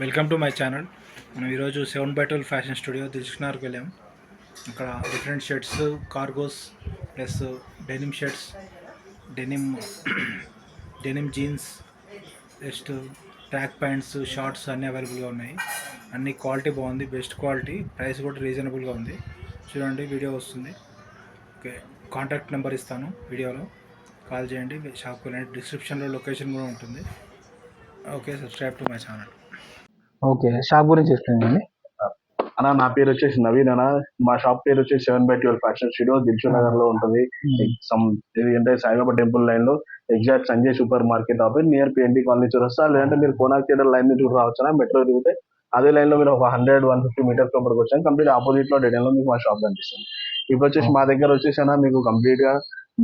Welcome to my channel. మనం ఈరోజు 7/12 fashion studio దిల్షుక్నగర్కి వెళ్ళాం. అక్కడ different shirts, cargos plus denim shirts, denim denim jeans, next track pants, shorts అన్నీ అవైలబుల్గా ఉన్నాయి. అన్ని క్వాలిటీ బాగుంది, బెస్ట్ క్వాలిటీ, ప్రైస్ కూడా రీజనబుల్గా ఉంది. చూడండి, వీడియో వస్తుంది. ఓకే, కాంటాక్ట్ నెంబర్ ఇస్తాను, వీడియోలో కాల్ చేయండి. షాప్కి వెళ్ళండి, డిస్క్రిప్షన్లో లొకేషన్ కూడా ఉంటుంది. Okay, subscribe to my channel. Okay, shop గురించి చెప్తానండి. అన్న, నా పేరు వచ్చేసి నవీన్ అన్న. మా షాప్ పేరు వచ్చేసి 7/12 ఫ్యాషన్ స్టూడియో, దిల్షుక్ నగర్ లో ఉంటుంది. ఏంటంటే సాయిబాబా టెంపుల్ లైన్ లో exact Sanjay super market opposite near PNT colony చూరస్తా. లేదంటే మీరు కోనాక్ థియేటర్ లైన్ నుంచి రావచ్చా, మెట్రో దిగితే అదే లైన్ లో మీరు ఒక 100-150 మీటర్స్ లోపలికి వచ్చాను. కంప్లీట్ ఆపోజిట్ లో డెడ్ లో మీకు మా షాప్ కనిపిస్తుంది. ఇప్పుడు వచ్చేసి మా దగ్గర వచ్చేసి అన్న మీకు కంప్లీట్ గా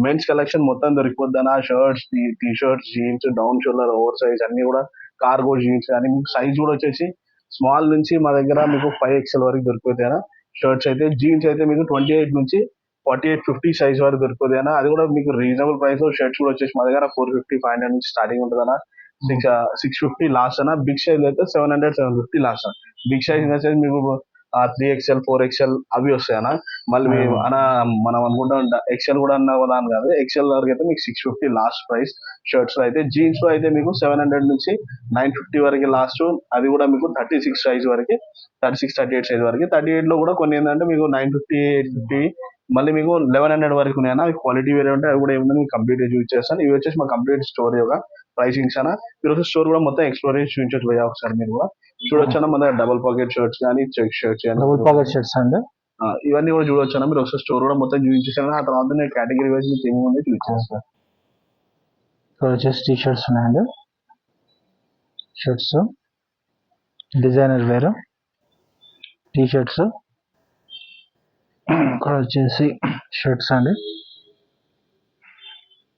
మెన్స్ కలెక్షన్ మొత్తం దొరికిపోద్ది అన్న. Shirts, T shirts, jeans, down shoulder, over size అన్ని కూడా, కార్గో జీన్స్ కానీ మీకు సైజ్ కూడా వచ్చేసి స్మాల్ నుంచి మా దగ్గర మీకు 5XL వరకు దొరికిపోతాయి. షర్ట్స్ అయితే, జీన్స్ అయితే మీకు 28 నుంచి 48-50 సైజ్ వరకు దొరికిపోతాయి. అది కూడా మీకు రీజనబుల్ ప్రైస్. షర్ట్స్ కూడా వచ్చేసి మా దగ్గర 450-500 నుంచి స్టార్టింగ్ ఉంటుంది. 650 లాస్ట్ అన్న. బిగ్ సైజ్ అయితే 700-750 లాస్ట్. బిగ్ సైజ్ వచ్చేసి మీకు 3XL 4XL అవి వస్తాయన్న. మళ్ళీ మనం అనుకుంటాం XL కూడా అన్నా కదా అని కాదు. XL వరకు అయితే మీకు 650 లాస్ట్ ప్రైస్ షర్ట్స్ లో అయితే. జీన్స్ లో అయితే మీకు 700 నుంచి 950 వరకు లాస్ట్. అది కూడా మీకు 36 సైజ్ వరకు, 36-38 సైజ్ వరకు. 38 లో కూడా కొన్ని ఏంటంటే మీకు 950, 850, మళ్ళీ మీకు 1100 వరకు ఉన్నాయన్నా. క్వాలిటీ వేరే ఉంటాయి. అవి కూడా ఏముంది మీకు కంప్లీట్ యూజ్ చేస్తాను. ఇవి వచ్చేసి మా కంప్లీట్ స్టోర్ యొక్క ప్రైసింగ్స్ అన్న. ఈరోజు స్టోర్ కూడా మొత్తం ఎక్స్ప్లోర్ చేసి చూపించవచ్చు పోయా ఒకసారి. మీరు కూడా చూడొచ్చు అన్న. మన దగ్గర డబుల్ పాకెట్ షర్ట్స్ కానీ, చెక్ షర్ట్స్ కానీ, డబుల్ పాకెట్ షర్ట్స్ అండి, ఇవన్నీ కూడా చూడొచ్చు అన్న. మీరు ఒకసారి స్టోర్ కూడా మొత్తం చూపించేసాను. ఆ తర్వాత నేను కేటగిరీ వైజ్ మీకు ఏముంది చూపించేస్తాను. ఇక్కడ వచ్చేసి టీ షర్ట్స్ ఉన్నాయండి. షర్ట్స్ డిజైనర్ వేరు టీ షర్ట్స్. ఇక్కడ వచ్చేసి షర్ట్స్ అండి.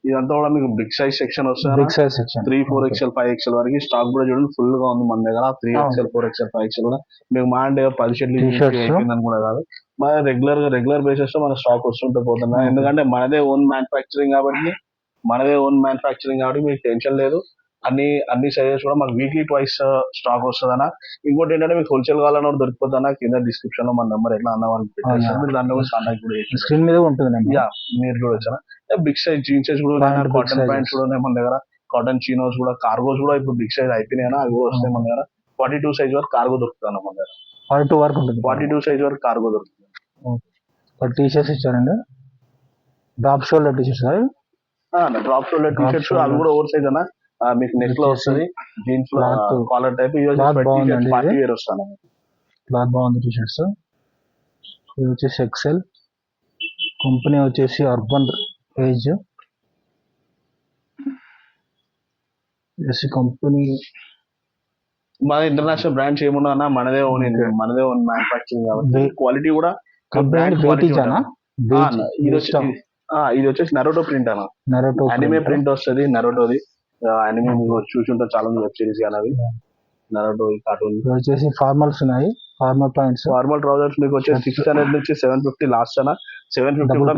ఇదంతా కూడా మీకు బిగ్ సైజ్ సెక్షన్ వస్తుంది. Big size section 3-4XL 5XL వరకు స్టాక్ కూడా చూడండి ఫుల్ గా ఉంది మన దగ్గర. 3XL 4XL 5XL కూడా మీకు మా అంటే 10 షర్ట్లు అయిపోయిందని కూడా కాదు. మన రెగ్యులర్ బేసిస్ లో మన స్టాక్ వస్తుంటే పోతున్నా. ఎందుకంటే మనదే ఓన్ మ్యానుఫ్యాక్చరింగ్ కాబట్టి మీకు టెన్షన్ లేదు. అన్ని సైజెస్ కూడా మనకు వీక్లీ ట్వైస్ స్టాక్ వస్తుందన్న. ఇంకోటి ఏంటంటే మీకు హోల్సేల్ కావాలన్నా దొరికిపోతుందా, కింద డిస్క్రిప్షన్ లో మన నెంబర్ ఎట్లా అన్న వాళ్ళు పెట్టేస్తారు. మీరు దాంట్లో కూడా కాంటాక్ట్ కూడా చేసి స్క్రీన్ మీద ఉంటుంది. మీరు చూడొచ్చు. బిగ్ సైజ్ జీన్సెస్ కూడా ఉన్నాయి, కాటన్ ప్యాంట్స్ కూడా ఉన్నాయి మన దగ్గర. కాటన్ చీనోస్ కూడా, కార్గోస్ కూడా ఇప్పుడు బిగ్ సైజ్ అయిపోయినాయి. అవి కూడా వస్తాయి మన దగ్గర. 42 సైజ్ వరకు కార్గో దొరుకుతాను మన దగ్గర. 42 వరకు ఉంటుంది. 42 సైజ్ వరకు కార్గో దొరుకుతుంది. టీ షర్ట్స్ ఇచ్చారండి, drop shoulder T shirts. Drop shoulder T shirts అవి కూడా ఓవర్ సైజ్ అన్న. మీకు నెక్ లో వస్తుంది, jeans collar type. Party wear వస్తాను. క్లాత్ బాగుంది. టీ షర్ట్స్ ఇది వచ్చేసి ఎక్సెల్. కంపెనీ వచ్చేసి అర్బన్ ఏజ్. కంపెనీ మన ఇంటర్నేషనల్ బ్రాండ్స్ ఏమున్నా అన్న, మనదే ఓన్ మ్యానుఫ్యాక్చరింగ్ కాబట్టి క్వాలిటీ కూడా. ఇది వచ్చేసి నరోటో ప్రింట్ అన్న. అనిమే ప్రింట్ వస్తుంది నరోటోది. అనిమే చూసుంటే చాలా మంది వెబ్ సిరీస్ కానీ. అవి నరోటో కార్టూన్ వచ్చేసి ఫార్మల్స్ ఉన్నాయి. ఫార్మల్ ప్యాంట్స్, ఫార్మల్ ట్రౌజర్స్ మీకు వచ్చేసి 600 నుంచి 750 లాస్ట్ అన్న. 750 డబుల్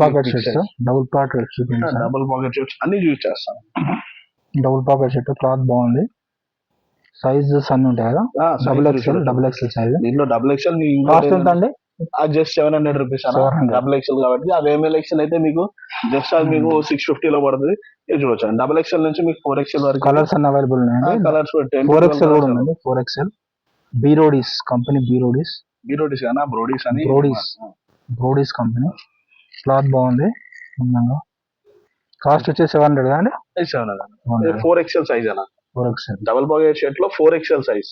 పాకెట్ షర్ట్స్ అన్ని యూజ్ చేస్తాను. డబుల్ పాకెట్ షర్ట్ క్లాత్ బాగుంది. సైజెస్ అన్ని ఉంటాయి కదా. Double XL size. దీంట్లో XXL కాస్ట్ ఎంత అండి? జస్ట్ 700 రూపీస్ అన్న. XXL కాబట్టి. అది ML అయితే మీకు జస్ట్ అది మీకు 650 లో పడుతుంది. ఇది చూడొచ్చు. XXL నుంచి మీకు 4XL వరకు కలర్స్ అన్ని అవైలబుల్ ఉన్నాయి. కలర్స్ 4XL కూడా ఉంది. 4XL బీరోడిస్ company. బీరోడిస్ అన్న. బ్రోడీస్ కంపెనీ. క్లాత్ బాగుంది. కాస్ట్ వచ్చేసి 700 అండి. 4XL సైజ్ అన్న. 4XL డబుల్ పాకెట్ షర్ట్ లో 4XL సైజ్.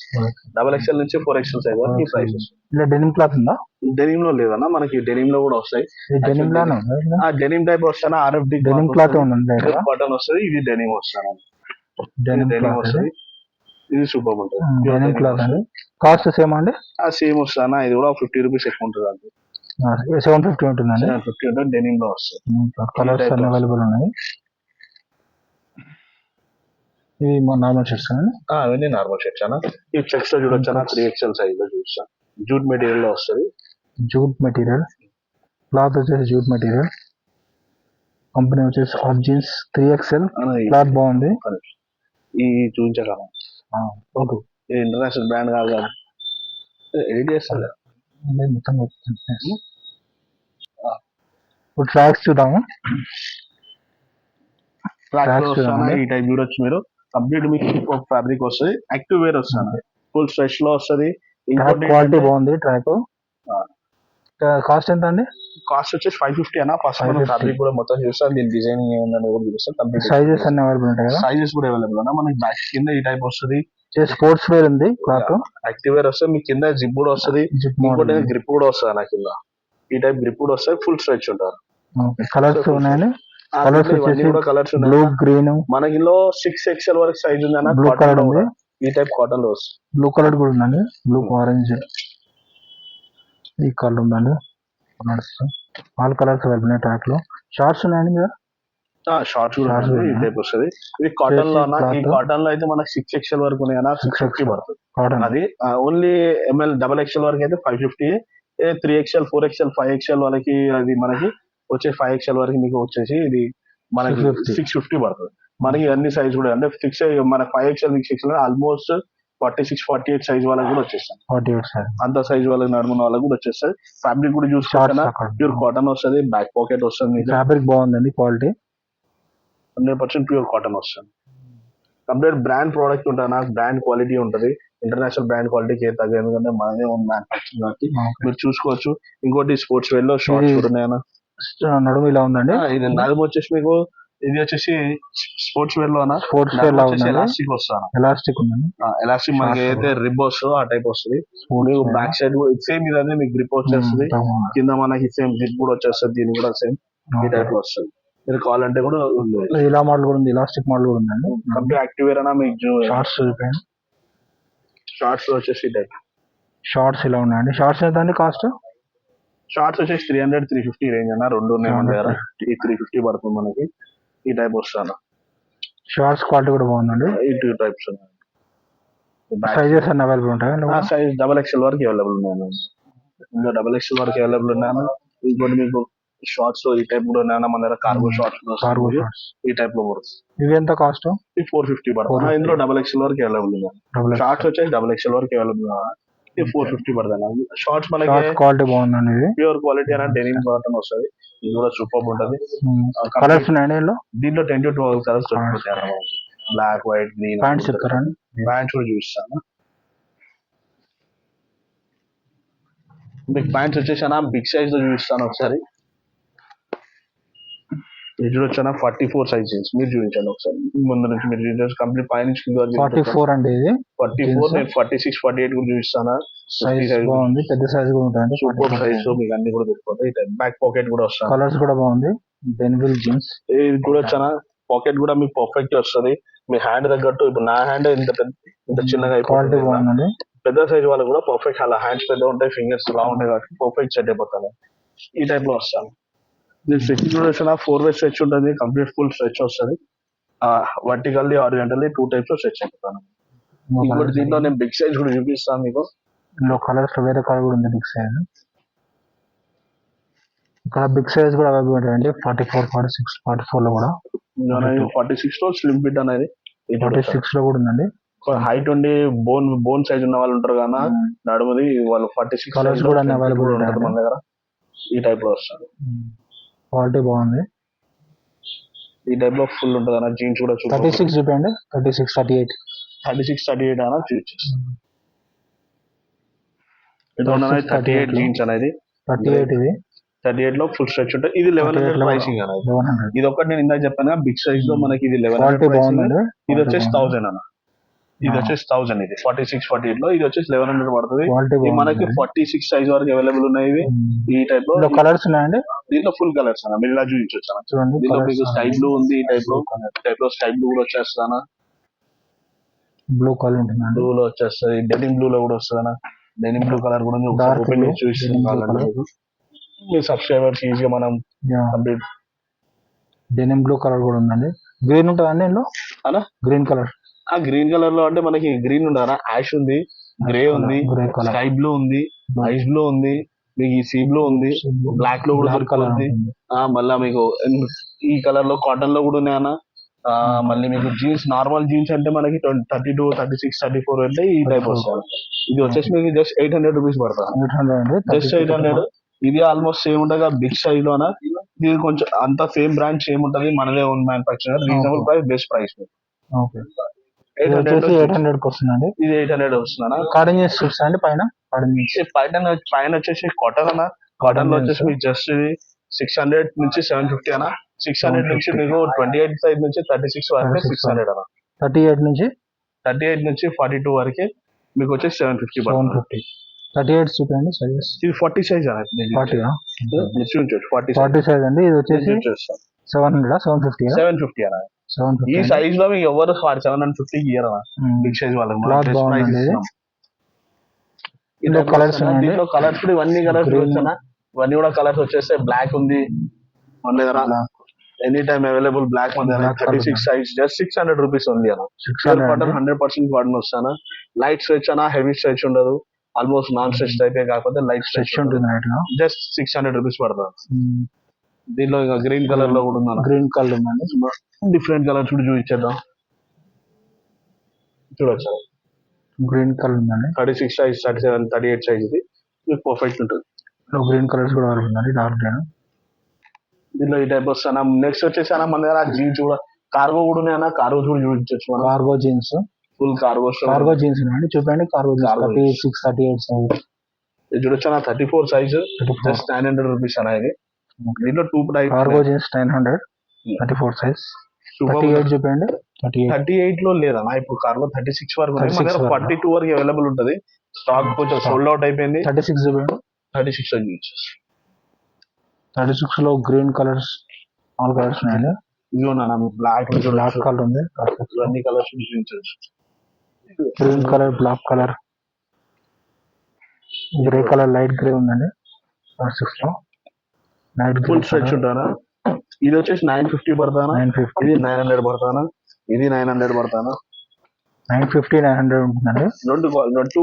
XXL నుంచి 4XL సైజ్ వరకు ఈ ప్రైసెస్. ఇలా డెనిమ్ క్లాత్ ఉందా? డెనిమ్ లో లేదన్నా, మనకి డెనిమ్ లో కూడా వస్తాయి. డెనిమ్ టైప్ వస్తానా. RFD డెనిమ్ క్లాత్ బటన్ వస్తుంది. ఇది డెనిమ్ వస్తాను. డెనిమ్ వస్తుంది. ఇది సూపర్ ఉంటుంది. డెనిమ్ క్లాత్ అండి. కాస్ట్ సేమ్ అండి? సేమ్ వస్తానా. ఇది కూడా 50 రూపీస్ ఎక్కువ ఉంటుంది అండి. 750 ఉంటుందండి. 750 ఉంటుంది. డెనిమ్ లో వస్తుంది. కలర్స్ అన్ని అవైలబుల్ ఉన్నాయి. ఇవి నార్మల్ షర్ట్స్ అండి. అవన్నీ నార్మల్ షర్ట్స్ అన్న. ఈ చెక్స్ లో చూడొచ్చా. 3XL సైజ్ లో చూస్తా. జూట్ మెటీరియల్ లో వస్తుంది. జూట్ మెటీరియల్ క్లాత్ వచ్చేసి జూట్ మెటీరియల్. కంపెనీ వచ్చేసి ఆర్జిన్స్. 3XL క్లాత్ బాగుంది. ఈ చూపించగలం. ఓకే. ఇది ఇంటర్నేషనల్ బ్రాండ్ కాదు కదా, ఎడిట్ చేస్తారు. లేదు, మొత్తం కొడుతుంది. ఇప్పుడు ట్రాక్స్ చూద్దాము. ట్రాక్స్ చూడండి. ఈ టైప్ చూడొచ్చు మీరు. కంప్లీట్ మీకు హిప్ హాప్ ఫ్యాబ్రిక్ వస్తుంది, యాక్టివ్ వేర్ వస్తుంది, ఫుల్ స్ట్రెచ్ లో వస్తుంది. ట్రాక్ క్వాలిటీ బాగుంది. ట్రాక్ కాస్ట్ ఎంత అండి? కాస్ట్ వచ్చేసి 550 అన్న. ఫస్ట్ మనం 550. ఫ్యాబ్రిక్ కూడా మొత్తం చూస్తాం, దీని డిజైనింగ్ ఏముందని కూడా చూస్తాం. కంప్లీట్ సైజెస్ అన్ని అవైలబుల్ ఉంటాయి కదా? సైజెస్ కూడా అవైలబుల్ అన్న. మనకి బ్యాక్ కింద ఈ టైప్ వస్తుంది, స్పోర్ట్స్ వేర్ ఉంది క్లాత్. యాక్టివ్ వేర్ వస్తుంది, మీ కింద జిప్ కూడా వస్తుంది, ఇంకోటి గ్రిప్ కూడా వస్తుంది అన్న. కింద ఈ టైప్ గ్రిప్ కూడా వస్తుంది, ఫుల్ స్ట్రెచ్ ఉంటారు. కలర్స్ ఉన్నాయండి. కలర్స్ ఇవన్నీ కూడా కలర్స్ బ్లూ, ఉన్నాయి. గ్రీన్, మనకిలో 6XL వరకు సైజ్ ఉంది అన్న. బ్లూ కలర్ ఉంది, ఈ టైప్ కాటన్ లో వస్తుంది. బ్లూ కలర్ కూడా ఉందండి. బ్లూ, ఆరెంజ్, ఈ కలర్ ఉందండి. ఆల్ కలర్స్ అవైలబుల్ ఉన్నాయి ట్రాక్ లో. షార్ట్స్ ఉన్నాయండి మీరు? షార్ట్స్ కూడా Shorts ఉన్నాయి. ఈ ఉన్నాయి. టైప్ వస్తుంది. ఇది కాటన్ లో అన్న. ఈ cloth. కాటన్ లో అయితే మనకి 6XL వరకు ఉన్నాయి అన్న. 650 పడుతుంది. కాటన్. అది ఓన్లీ XXL వరకు అయితే 550. 3XL, 4XL, 5XL వాళ్ళకి అది మనకి వచ్చే 5XL వరకు మీకు వచ్చేసి ఇది మనకి 650 పడుతుంది. మనకి అన్ని సైజ్ కూడా అంటే ఫిక్స్ మన 5XL, 6XL ఆల్మోస్ట్ 46, 48 సైజ్ వాళ్ళకి కూడా వచ్చేస్తాయి. 48 సైజ్ అంత సైజ్ వాళ్ళకి నడుమున వాళ్ళకి కూడా వచ్చేస్తాయి. ఫ్యాబ్రిక్ కూడా చూసుకుంటే ప్యూర్ కాటన్ వస్తుంది, బ్యాక్ పాకెట్ వస్తుంది. ఫ్యాబ్రిక్ బాగుందండి, క్వాలిటీ 100% ప్యూర్ కాటన్ వస్తుంది. కంప్లీట్ బ్రాండ్ ప్రోడక్ట్ ఉంటుంది నాకు, బ్రాండ్ క్వాలిటీ ఉంటుంది. ఇంటర్నేషనల్ బ్రాండ్ క్వాలిటీకి ఏ తగ్గ, ఎందుకంటే మనమే మ్యానుఫ్యాక్చరింగ్ కాబట్టి మీరు చూసుకోవచ్చు. ఇంకోటి స్పోర్ట్స్ వేర్ లో షార్ట్స్ కూడా ఉన్నాయన్న. నడుము ఇలా ఉందండి. ఇది నడుము వచ్చేసి మీకు ఇది వచ్చేసి స్పోర్ట్స్ వేర్ లో స్పోర్ట్స్ వేర్ లో ఎలాస్టిక్ వస్తుంది. ఎలాస్టిక్ ఉందండి. ఎలాస్టిక్ మనకి ఏదైతే రిబ్ వస్తుందో ఆ టైప్ వస్తుంది. మీకు బ్యాక్ సైడ్ సేమ్ ఇదే మీకు గ్రిప్ వచ్చేస్తుంది, కింద మనకి సేమ్ జిప్ కూడా వచ్చేస్తుంది, దీని కూడా సేమ్ ఈ టైప్ లో వస్తుంది. మీరు కావాలంటే కూడా ఉంది. ఇలా మోడల్ కూడా ఉంది, ఎలాస్టిక్ మోడల్ కూడా ఉందండి. కంప్లీట్ యాక్టివ్ వేర్ అన్న. మీకు షార్ట్స్ షార్ట్స్ వచ్చేసి ఈ టైప్. షార్ట్స్ ఇలా ఉన్నాయండి. షార్ట్స్ ఎంత అండి కాస్ట్? షార్ట్స్ వచ్చేసి 300, 350 రేంజ్ అన్న. రెండు ఉన్నాయి మన దగ్గర. ఈ 350 పడుతుంది మనకి. ఈ టైప్ వస్తాను. షార్ట్స్ క్వాలిటీ కూడా బాగుందండి. ఈ 2 టైప్స్ ఉన్నాయి. సైజెస్ అన్ని అవైలబుల్ ఉంటాయి. సైజ్ XXL వరకు అవైలబుల్ ఉన్నాయి. ఇంకా XXL వరకు అవైలబుల్ ఉన్నాను. ఇంకోటి మీకు షార్ట్స్ ఈ టైప్ కూడా ఉన్నాయన్న మన దగ్గర. కార్గో షార్ట్స్ ఈ టైప్ లో పడుతుంది. ఇవి ఎంత కాస్ట్? 450 పడుతుంది. ఇందులో XXL వరకు అవైలబుల్ ఉన్నాయి. షార్ట్స్ వచ్చేసి XXL వరకు అవైలబుల్ ఉన్నాయి. 450 పడుతుంది. షార్ట్స్ మనకి క్వాలిటీ బాగుందండి. ఇది ప్యూర్ క్వాలిటీ అన్న, డెనిమ్ కాటన్ వస్తుంది. ఇది కూడా సూపర్ ఉంటుంది. కలర్స్ ఉన్నాయండి దీంట్లో 10 to 12 కలర్స్ దొరుకుతాయి. Black, white, green. ప్యాంట్స్ చెప్తారండి? ప్యాంట్స్ కూడా చూపిస్తాను. మీకు ప్యాంట్స్ వచ్చేసి అన్న బిగ్ సైజ్ లో చూపిస్తాను ఒకసారి. ఇది చూడొచ్చు 44 సైజ్ జీన్స్. మీరు చూపించండి ఒకసారి ముందు నుంచి. మీరు చూడొచ్చు కంప్లీట్ పై నుంచి 44 అండి. ఇది 44. నేను 46, 48 కూడా చూపిస్తాను. సైజ్ బాగుంది, పెద్ద సైజ్ కూడా ఉంటుంది. సూపర్ సైజ్ లో మీకు అన్ని కూడా దొరుకుతాయి. బ్యాక్ పాకెట్ కూడా వస్తుంది. కలర్స్ కూడా బాగుంది. బెన్విల్ జీన్స్. ఇది కూడా చాలా పాకెట్ కూడా మీకు పర్ఫెక్ట్ వస్తుంది. మీ హ్యాండ్ తగ్గట్టు. ఇప్పుడు నా హ్యాండ్ ఇంత చిన్నగా క్వాలిటీ బాగుందండి. పెద్ద సైజ్ వాళ్ళు కూడా పర్ఫెక్ట్, అలా హ్యాండ్స్ పెద్ద ఉంటాయి, ఫింగర్స్ లా ఉంటాయి కాబట్టి పర్ఫెక్ట్ సెట్ అయిపోతాను. ఈ టైప్ లో వస్తాను. దీని స్ట్రెచ్ చూడొచ్చు 4-way స్ట్రెచ్ ఉంటుంది. కంప్లీట్ ఫుల్ స్ట్రెచ్ వస్తుంది. వర్టికల్లీ, హారిజాంటల్లీ 2 టైప్స్ లో స్ట్రెచ్ అయిపోతాను. ఇంకోటి దీంట్లో నేను బిగ్ సైజ్ కూడా చూపిస్తాను మీకు. ఇందులో కలర్స్ వేరే కలర్ కూడా ఉంది. బిగ్ సైజ్ ఇక్కడ బిగ్ సైజ్ కూడా అవైలబుల్ ఉంటాయండి. 44, 46, 44 లో కూడా. 46 లో స్లిమ్ ఫిట్ అనేది 46 లో కూడా ఉందండి. హైట్ ఉండి బోన్ సైజ్ ఉన్న వాళ్ళు ఉంటారు కదా నడుముది, వాళ్ళు 46 కలర్స్ కూడా అవైలబుల్ ఉంటాయి మన దగ్గర. ఈ టైప్ లో వస్తుంది. క్వాలిటీ బాగుంది. ఈ టైప్ లో ఫుల్ ఉంటుంది అన్న. జీన్స్ కూడా 36 చూపండి. 36, 38 అన్న చూపించేస్తాను. 38 జీన్స్ అనేది. 38 ఇది 38 లో ఫుల్ స్ట్రెచ్ ఉంటుంది. ఇది 1100 ప్రైసింగ్ అనేది. ఇది ఒకటి నేను ఇందాక చెప్పాను బిగ్ సైజ్ లో మనకి ఇది 1100 ప్రైసింగ్. ఇది వచ్చేసి 1000 అన్న. ఇది వచ్చేసి 1000. ఇది 46, 48 లో ఇది వచ్చేసి 1100 పడుతుంది. మనకి 46 సైజ్ వరకు అవైలబుల్ ఉన్నాయి. ఈ టైప్ లో కలర్స్ ఉన్నాయండి. దీంట్లో ఫుల్ కలర్స్ అన్న. మీరు ఇలా చూపించవచ్చు. దీంట్లో మీకు స్కై బ్లూ ఉంది. ఈ టైప్ లో స్కై బ్లూ కూడా వచ్చేస్తాను. బ్లూ కలర్ ఉంటుంది. బ్లూ లో వచ్చేస్తుంది. డెనిమ్ బ్లూ లో కూడా వస్తుంది అన్న. డెనిమ్ బ్లూ కలర్ కూడా చూపిస్తాను. మీ సబ్స్క్రైబర్స్ ఈజీగా మనం కంప్లీట్. డెనిమ్ బ్లూ కలర్ కూడా ఉందండి. గ్రీన్ ఉంటుందండి ఇందులో అలా. Green colour. ఆ గ్రీన్ కలర్ లో అంటే మనకి గ్రీన్ ఉండదా, యాష్ ఉంది, గ్రే ఉంది, స్కై బ్లూ ఉంది, ఐస్ బ్లూ ఉంది, మీకు ఈ సీ బ్లూ ఉంది, బ్లాక్ లో కూడా దొరుకుతుంది. మళ్ళా మీకు ఈ కలర్ లో కాటన్ లో కూడా ఉన్నాయన్న. మళ్ళీ మీకు జీన్స్, నార్మల్ జీన్స్ అంటే మనకి 32, 36, 34 అంటే ఈ టైప్ వస్తుంది. ఇది వచ్చేసి మీకు జస్ట్ 800 రూపీస్ పడుతుంది. 800 అండి. జస్ట్ 800. ఇది ఆల్మోస్ట్ సేమ్ ఉంటుంది బిగ్ సైజ్ లోన. ఇది కొంచెం అంత సేమ్ బ్రాండ్ సేమ్ ఉంటుంది, మనదే own manufacturer, reasonable price, best price. Okay. ఇది వచ్చేసి 800 వస్తుందండి. ఇది 800 వస్తుందన్నా. కాటన్ జీన్స్ చూస్తా అండి. పైన పైన వచ్చేసి కాటన్ అన్న. కాటన్ లో వచ్చేసి మీకు జస్ట్ ఇది 600 నుంచి 750 అన్న. 600 నుంచి మీకు 28 సైజ్ నుంచి 36 వరకు 600 అన్న. 38 నుంచి 42 వరకే మీకు వచ్చేసి 750 పడుతుంది. 38 చూపండి సైజెస్. ఇది 40 సైజ్ అన్న. 40 సైజ్ అండి. ఇది వచ్చేసి 700 750 అన్న. ఈ సైజ్ లో మీకు ఎవరు 750 ఇయ్యరు అన్న. బిగ్ సైజ్ వాళ్ళకి. దీంట్లో కలర్స్ దీంట్లో కలర్స్ కూడా ఇవన్నీ కలర్స్ వచ్చానా. ఇవన్నీ కూడా కలర్స్ వచ్చేస్తే బ్లాక్ ఉంది మన దగ్గర, ఎనీ టైమ్ అవైలబుల్ బ్లాక్ మన దగ్గర. 36 సైజ్ జస్ట్ 600 రూపీస్ ఉంది అన్న. 100% కాటన్ వస్తానా. లైట్ స్ట్రెచ్ అన్న, హెవీ స్ట్రెచ్ ఉండదు. ఆల్మోస్ట్ నాన్ స్ట్రెచ్ టైప్ కాకపోతే లైట్ స్ట్రెచ్ ఉంటుంది. జస్ట్ 600 రూపీస్ పడుతుంది. దీనిలో ఇంకా గ్రీన్ కలర్ లో కూడా ఉంది. గ్రీన్ కలర్ ఉందండి. డిఫరెంట్ కలర్స్ కూడా చూపించేద్దాం. చూడొచ్చు. గ్రీన్ కలర్ ఉందండి. 36 సైజ్, 37, 38 సైజ్ ఇది మీకు పర్ఫెక్ట్ ఉంటుంది. గ్రీన్ కలర్స్ కూడా ఉందండి. Dark green. దీనిలో ఈ టైప్ వస్తానా. నెక్స్ట్ వచ్చేసి అన్న మన దగ్గర జీన్స్ కూడా, కార్గో కూడా ఉన్నాయన్నా. కార్గో కూడా చూపించవచ్చు. Cargo jeans, full cargo jeans అండి. చూపండి. Cargo jeans 36, 38 size. ఇది చూడొచ్చు అన్న. 34 సైజ్ జస్ట్ 900 రూపీస్ అన్న. ఇది దీంట్లో 2 టైప్ కార్గో జీన్స్ 900, 34 సైజ్. 38 చూపండి. 38 లో లేదన్నా. ఇప్పుడు కార్లో 36 వరకు ఉంది. మన దగ్గర 42 వరకు అవైలబుల్ ఉంటుంది. స్టాక్ కొంచెం సోల్డ్ అవుట్ అయిపోయింది. 36 చూపండి. 36 జీన్స్. 36 లో గ్రీన్ కలర్స్, ఆల్ కలర్స్ ఉన్నాయండి. ఇదిగోనా బ్లాక్ కలర్ ఉంది. అన్ని కలర్స్ చూపించవచ్చు. Green colour, black colour, grey colour, light grey ఉందండి. 36 లో లైట్ ఫుల్ స్ట్రెచ్ ఉంటానా. ఇది వచ్చేసి 950 పడతానా. 950. ఇది 900 పడతానా. ఇది 900 పడతానా. 950, 900 ఉంటుందండి. రెండు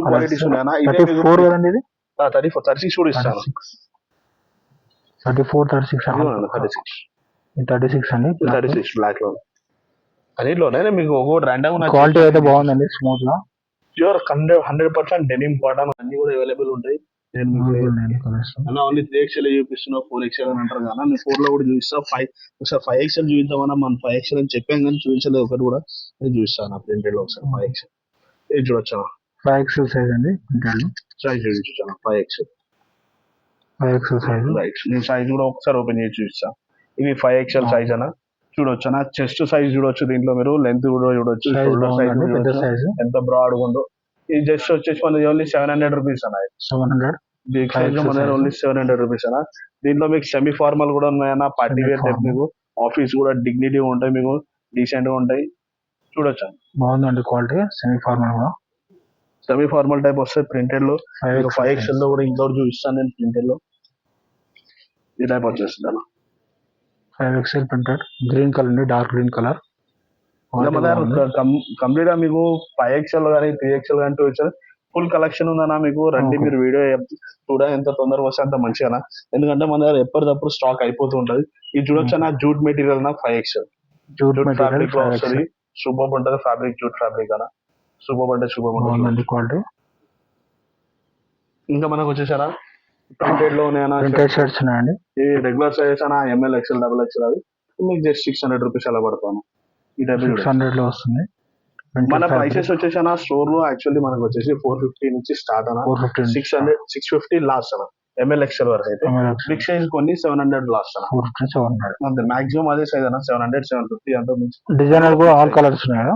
క్వాలిటీస్ ఉన్నాయన్నా. 34 కదండి. ఇది 34, 36 కూడా ఇస్తాను. 34, 36 36 అండి. 36 బ్లాక్ లో. అన్నిట్లోనే మీకు ఒక్కొక్కటి ర్యాండమ్ క్వాలిటీ అయితే బాగుందండి. స్మూత్ గా ప్యూర్ 100% డెనిమ్ కాటన్ అన్ని కూడా అవైలబుల్ ఉంటాయి. అన్న ఓన్లీ 3XL చూపిస్తున్నా, 4XL అని అంటారు కదా. నేను 4 లో కూడా చూపిస్తా. 5XL చూపిద్దామన్నా. మనం 5XL అని చెప్పాం కానీ చూపించలేదు ఒకటి కూడా. నేను చూపిస్తాను ప్రింటెడ్ లో ఒకసారి 5XL. ఇది చూడొచ్చా. 5XL సైజ్ అండి. సైజ్ చూపించాను 5XL. 5XL size. రైట్. నేను సైజ్ కూడా ఒకసారి ఓపెన్ చేసి చూపిస్తా. ఇది 5XL సైజ్ అన్న. చూడొచ్చు అన్న. చెస్ట్ సైజ్ చూడొచ్చు. దీంట్లో మీరు లెంత్ కూడా చూడొచ్చు. షోల్డర్ సైజ్ ఎంత బ్రాడ్ ఉందో. ఇది జస్ట్ వచ్చేసి మనది ఓన్లీ 700 రూపీస్ అన్న. 700 బిగ్ సైజ్ మన ఓన్లీ 700 రూపీస్ అన్న. దీంట్లో మీకు సెమీ ఫార్మల్ కూడా ఉన్నాయన్న. పార్టీ వేర్ టైప్ మీకు ఆఫీస్ కూడా డిగ్నిటీ ఉంటాయి, మీకు డీసెంట్ గా ఉంటాయి. చూడొచ్చు. బాగుందండి క్వాలిటీ. సెమీ ఫార్మల్ కూడా, సెమీ ఫార్మల్ టైప్ వస్తాయి ప్రింటెడ్ లో. 5XL లో కూడా ఇంకోటి చూపిస్తాను నేను ప్రింటెడ్ లో. ఈ టైప్ వచ్చేస్తుంది అన్న. 5XL ప్రింటెడ్ గ్రీన్ కలర్ అండి. Dark green colour. కంప్లీట్ గా మీకు 5XL కానీ 3XL కానీ 2XL ఫుల్ కలెక్షన్ ఉందన్నా. మీకు రండి, మీరు వీడియో కూడా ఎంత తొందరగా వస్తే అంత మంచిగా. ఎందుకంటే మన దగ్గర ఎప్పటికప్పుడు స్టాక్ అయిపోతూ ఉంటది. ఇది చూడొచ్చు అన్న. జూట్ మెటీరియల్ నా 5XL. జూట్ ఫ్యాబ్రిక్ లో వస్తుంది. సూపర్ ఉంటుంది ఫ్యాబ్రిక్. జూట్ ఫ్యాబ్రిక్ అన్న. సూపర్ అంటే సూపర్ ఉంటుంది క్వాలిటీ. ఇంకా మనకు వచ్చేసారా ప్రింటెడ్ లో ప్రింటెడ్ షర్ట్స్ ఉన్నాయండి. ఈ రెగ్యులర్ సైజెస్ అన్న. ML, XL, XXL అవి మీకు జస్ట్ 600 రూపీస్ అలా పడతాను. ఈ టైప్ 600 లో వస్తుంది. మన ప్రైసెస్ వచ్చేసి అన్న స్టోర్ లో యాక్చువల్లీ మనకు వచ్చేసి 450 నుంచి స్టార్ట్ అన్న. 600, 650 లాస్ట్ అన్న. ML, XL వరకు అయితే. బిగ్ సైజ్ కొన్ని 700 లాస్ట్ అన్న. 700 అంతే మాక్సిమం అదే సైజ్ అన్న. 700, 750 అంత మించి. డిజైనర్ కూడా ఆల్ కలర్స్ ఉన్నాయా?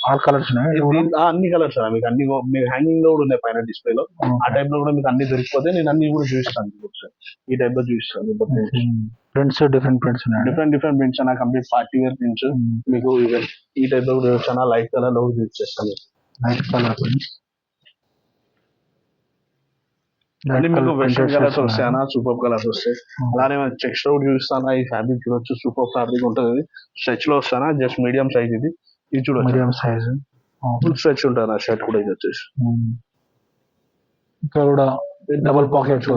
ఆల్ కలర్స్ ఉన్నాయి. అన్ని కలర్స్ మీకు అన్ని మీకు హ్యాంగింగ్ లో కూడా ఉన్నాయి పైన డిస్ప్లే లో. ఆ టైప్ లో కూడా మీకు అన్ని దొరికిపోతే నేను అన్ని కూడా చూపిస్తాను. ఈ టైప్ లో చూపిస్తాను. ప్రింట్స్ డిఫరెంట్ ప్రింట్స్ ఉన్నాయి. డిఫరెంట్ ప్రింట్స్ అన్న. కంప్లీట్ పార్టీ వేర్ ప్రింట్స్ మీకు ఈ టైప్ లో కూడా చూపించాను. లైట్ కలర్ లో చూపిస్తాను. Light colour prints. మళ్ళీ మీకు వెస్టర్న్ కలర్స్ వస్తాయన్నా. సూపర్ కలర్స్ వస్తాయి. అలానే చెక్స్ లో చూపిస్తానా. ఈ ఫ్యాబ్రిక్ చూడొచ్చు. సూపర్ ఫ్యాబ్రిక్ ఉంటుంది. స్ట్రెచ్ లో వస్తానా. జస్ట్ మీడియం సైజ్ ఇది. ఇది చూడొచ్చు. మీడియం సైజ్ ఫుల్ స్ట్రెచ్ ఉంటుంది ఆ షర్ట్ కూడా. ఇది వచ్చేసి ఇక్కడ కూడా double pockets.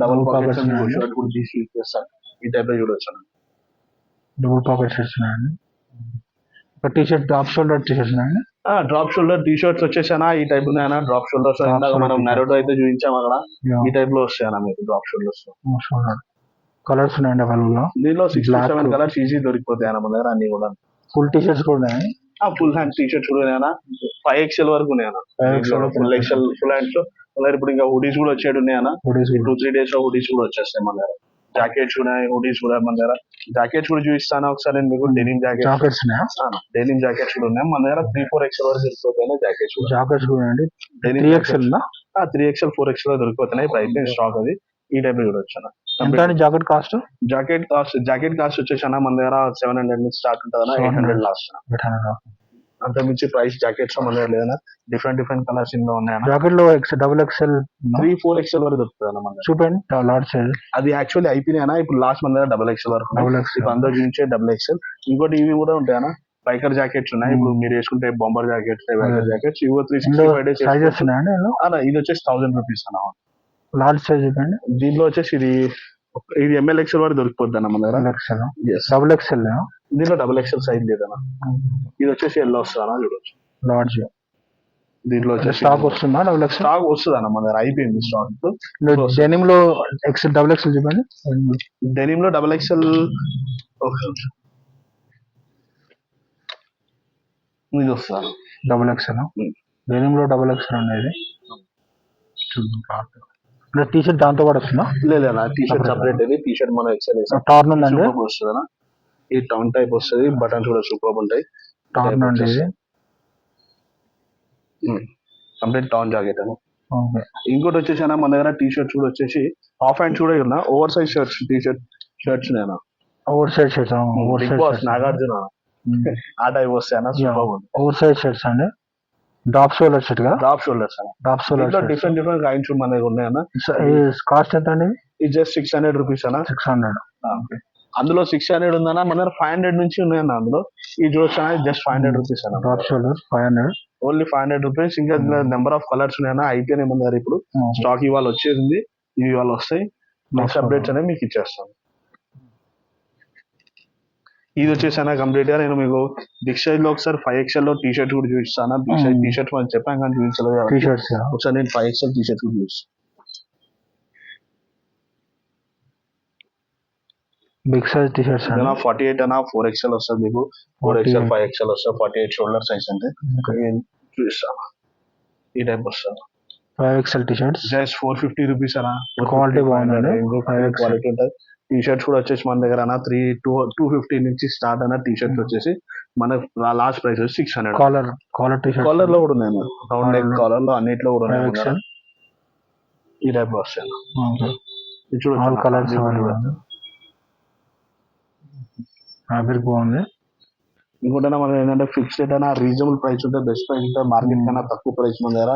Double pockets shirt కూడా తీసి ఇచ్చేస్తాను. ఈ టైప్ లో చూడొచ్చు. డబుల్ పాకెట్ షర్ట్స్ ఉన్నాయండి. T shirt top shoulder T shirts అండి. డ్రాప్ షోల్డర్ టీ షర్ట్స్ వచ్చేసానా ఈ టైప్ ఉన్నాయన్నా డ్రాప్ షోల్డర్స్. Drop ఇందాక shoulder మనం t-shirt. నరోటో అయితే చూపించాం అక్కడ. Yeah. ఈ టైప్ లో వస్తాయన్నా మీకు డ్రాప్ షోల్డర్స్. షోల్డర్ కలర్స్ ఉన్నాయండి అవైలబుల్ లో. దీనిలో 6 to Black. 7 కలర్స్ ఈజీ దొరికిపోతాయి అన్న మన దగ్గర అన్ని కూడా. ఫుల్ టీ షర్ట్స్ కూడా ఉన్నాయి. ఫుల్ హ్యాండ్ టీ షర్ట్స్ కూడా ఉన్నాయన్నా 5XL వరకు ఉన్నాయన్నా. 5XL full XL full hands లో అలాగే ఇప్పుడు ఇంకా హుడీస్ కూడా వచ్చేటి ఉన్నాయన్నా. హుడీస్ 2-3 days లో హుడీస్ కూడా వచ్చేస్తాయి మన దగ్గర. జాకెట్స్ ఉన్నాయి, హుడీస్ కూడా మన దగ్గర. జాకెట్స్ కూడా చూపిస్తాను ఒకసారి నేను మీకు. డెనిమ్ జాకెట్స్ జాకెట్స్ ఉన్నాయా? డెనిమ్ జాకెట్స్ కూడా ఉన్నాయి మన దగ్గర. 3-4XL వరకు దొరికిపోతాయి జాకెట్స్ కూడా. జాకెట్స్ కూడా అండి. డెనిమ్ 3XL ఉందా? 3XL 4XL దొరికిపోతున్నాయి. ఇప్పుడు అయిపోయింది స్టాక్ అది. ఈ టైప్ లో చూడొచ్చు అన్న. ఎంత అండి జాకెట్ కాస్ట్? జాకెట్ కాస్ట్ వచ్చేసి అన్న మన దగ్గర 700 నుంచి స్టార్ట్ ఉంటుంది. 800 లాస్ట్. అంత మించి ప్రైస్ జాకెట్స్ మన దగ్గర లేదన్నా. డిఫరెంట్ కలర్స్ ఇందులో ఉన్నాయన్న. జాకెట్ లో డబుల్ ఎక్స్ఎల్ 3-4XL వరకు దొరుకుతుంది అన్న మన దగ్గర. చూపండి లార్జ్ సైజ్. అది యాక్చువల్లీ అయిపోయినాయి అన్న. ఇప్పుడు లాస్ట్ మన దగ్గర XXL వరకు ఉన్నాయి. డబుల్ ఎక్స్ఎల్ ఇప్పుడు అందరూ చూపించే XXL. ఇంకోటి ఇవి కూడా ఉంటాయన్న. బైకర్ జాకెట్స్ ఉన్నాయి. ఇప్పుడు మీరు వేసుకుంటే బొంబర్ జాకెట్స్, బైకర్ జాకెట్స్ ఇవి 365 days సైజెస్ ఉన్నాయండి. అన్న. ఇది వచ్చేసి 1000 రూపీస్ అన్న. లార్జ్ సైజ్ చూపండి. దీంట్లో వచ్చేసి ఇది ML-XL వరకు దొరికిపోద్ది అన్న మన దగ్గర. XL Yes. డబుల్ ఎక్స్ఎల్ దీంట్లో XXL సైజ్ లేదన్న. ఇది వచ్చేసి ఎల్లో వస్తుంది అన్న చూడొచ్చు. లార్జ్. దీంట్లో వచ్చేసి స్టాక్ వస్తుందా డబుల్ ఎక్స్ఎల్? స్టాక్ వస్తుంది అన్న మన దగ్గర. అయిపోయింది స్టాక్. డెనిమ్ లో డబుల్ ఎక్స్ఎల్ చూపండి. డెనిమ్ లో XXL ఇది వస్తుంది డబుల్ ఎక్స్ఎల్. డెనిమ్ లో డబుల్ ఎక్స్ఎల్ అనేది చూద్దాం. టీ షర్ట్ దాంతో కూడా వస్తుందా? లేదన్నా. టీ షర్ట్ సపరేట్ అది. టీ షర్ట్ మనం XL టార్న్ ఉందండి. వస్తుంది అన్న. ఈ టౌన్ టైప్ వస్తుంది. బటన్స్ కూడా సూపర్ ఉంటాయి. టార్న్ అండి ఇది. కంప్లీట్ టౌన్ జాకెట్ అని. ఓకే. ఇంకోటి వచ్చేసి అన్న మన దగ్గర టీ షర్ట్స్ కూడా వచ్చేసి హాఫ్ హ్యాండ్స్ కూడా ఉన్నా. Over size shirts T shirts నేను over size shirts. Over big size boss Nagarjuna ఆ టైప్ వస్తాయి అన్న. సూపర్ ఉంది. ఓవర్ సైజ్ షర్ట్స్ అండి. డ్రాప్ షోల్డర్ షర్ట్ గా. డ్రాప్ షోల్డర్స్ అన్న. డ్రాప్ షోల్డర్ డిఫరెంట్ కైండ్స్ మన దగ్గర ఉన్నాయన్న. కాస్ట్ ఎంత అండి? ఇది జస్ట్ 600 రూపీస్ అన్న. 600. అందులో 600 ఉందన్న. మన దగ్గర 500 నుంచి ఉన్నాయన్న. అందులో ఈ జోస్ అనేది జస్ట్ 500 రూపీస్ అన్న. Drop shoulder 500. Only 500 rupees. ఇంకా నెంబర్ ఆఫ్ కలర్స్ ఉన్నాయన్న. అయిపోయినాయి మన దగ్గర ఇప్పుడు. స్టాక్ ఇవాళ వచ్చేసింది. ఇవి ఇవాళ వస్తాయి. నెక్స్ట్ అప్డేట్స్ అనేవి మీకు ఇచ్చేస్తాను. ఇది వచ్చేసానా కంప్లీట్ గా నేను మీకు బిగ్ సైజ్ లో ఒకసారి 5XL లో టీ షర్ట్ కూడా చూపిస్తాను. బిగ్ సైజ్ టీ షర్ట్ మనం చెప్పాం కానీ చూపించలేదు కాబట్టి టీ-షర్ట్స్ ఒకసారి నేను 5XL టీ షర్ట్ కూడా చూపిస్తాను. బిగ్ సైజ్ టీ షర్ట్స్ 48 అన్న. 4XL వస్తుంది మీకు. 4XL 5XL వస్తుంది. 48 షోల్డర్ సైజ్ అంటే చూపిస్తాను. ఈ టైప్ వస్తుంది. 5XL T shirts just 450 rupees అన్న. క్వాలిటీ బాగుందండి. క్వాలిటీ ఉంటుంది. టీ షర్ట్స్ కూడా వచ్చేసి మన దగ్గర అన్న 250 నుంచి స్టార్ట్ అన్న. టీ షర్ట్స్ వచ్చేసి మన లాస్ట్ ప్రైస్ వచ్చి 600. కాలర్ టీ షర్ట్ కాలర్ లో కూడా ఉన్నాయి. రౌండ్ నెక్ కాలర్ లో అన్నిట్లో కూడా ఉన్నాయి. 5XL ఈ టైప్ వస్తాయి. ఆల్ కలర్స్ ఫ్యాబ్రిక్ బాగుంది. ఇంకోటి మనం ఏంటంటే ఫిక్స్డ్ అయినా రీజనబుల్ ప్రైస్ ఉంటుంది. బెస్ట్ ప్రైస్ ఉంటుంది. మార్కెట్ కన్నా తక్కువ ప్రైస్ మన దగ్గర.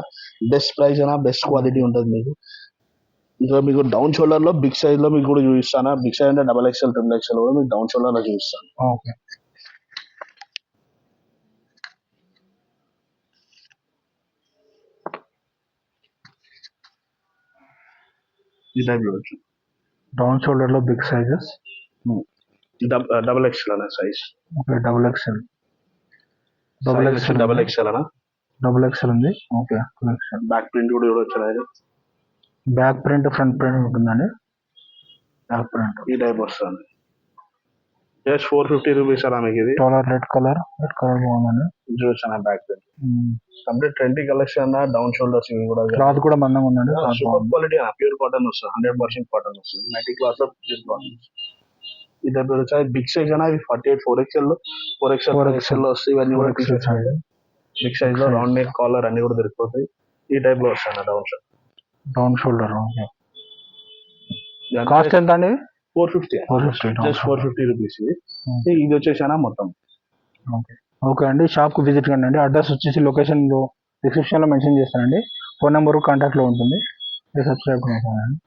బెస్ట్ ప్రైస్ అయినా బెస్ట్ క్వాలిటీ ఉంటుంది మీకు. ఇంకా మీకు డౌన్ షోల్డర్ లో బిగ్ సైజ్ లో మీకు కూడా చూపిస్తాను. బిగ్ సైజ్ అంటే XXL 3XL కూడా మీకు డౌన్ షోల్డర్ లో చూపిస్తాను. ఓకే. ఈ టైప్ చూడొచ్చు. డౌన్ షోల్డర్ లో బిగ్ సైజెస్. XXL అనే సైజ్. ఓకే. XXL XXL అన్న. XXL ఉంది. ఓకే. బ్యాక్ ప్రింట్ కూడా చూడొచ్చు. బ్యాక్ ప్రింట్ ఫ్రంట్ ప్రింట్ ఉంటుందండి. బ్యాక్ ప్రింట్ ఈ టైప్ వస్తుంది. జస్ట్ 450 రూపీస్ అలా మీకు. ఇది రెడ్ కలర్ బాగుందండి. చూసాను back print. Complete 20 collection down shoulders. ఇవి కూడా క్లాత్ కూడా మందంగా ఉందండి. సూపర్ క్వాలిటీ ప్యూర్ కాటన్ వస్తుంది. 100% కాటన్ వస్తుంది. 90 క్లాత్ లో ప్యూర్ కాటన్. ఈ టైప్ వచ్చాయి. బిగ్ సైజ్ అన్న. 48 4XL లో 4XL లో వస్తాయి. ఇవన్నీ కూడా బిగ్ సైజ్ లో రౌండ్ నెక్ కాలర్ అన్ని కూడా దొరికిపోతాయి. ఈ టైప్ లో వస్తాయి డౌన్ షోల్డర్. కాస్ట్ ఎంత అండి? 450. Just 450 rupees. ఇది వచ్చేసానా మొత్తం. ఓకే అండి. షాప్ కు విజిట్ కండి. అడ్రస్ వచ్చేసి లొకేషన్ లో డిస్క్రిప్షన్ లో మెన్షన్ చేస్తానండి. ఫోన్ నెంబర్ కాంటాక్ట్ లో ఉంటుంది. సబ్స్క్రైబ్ చేయండి.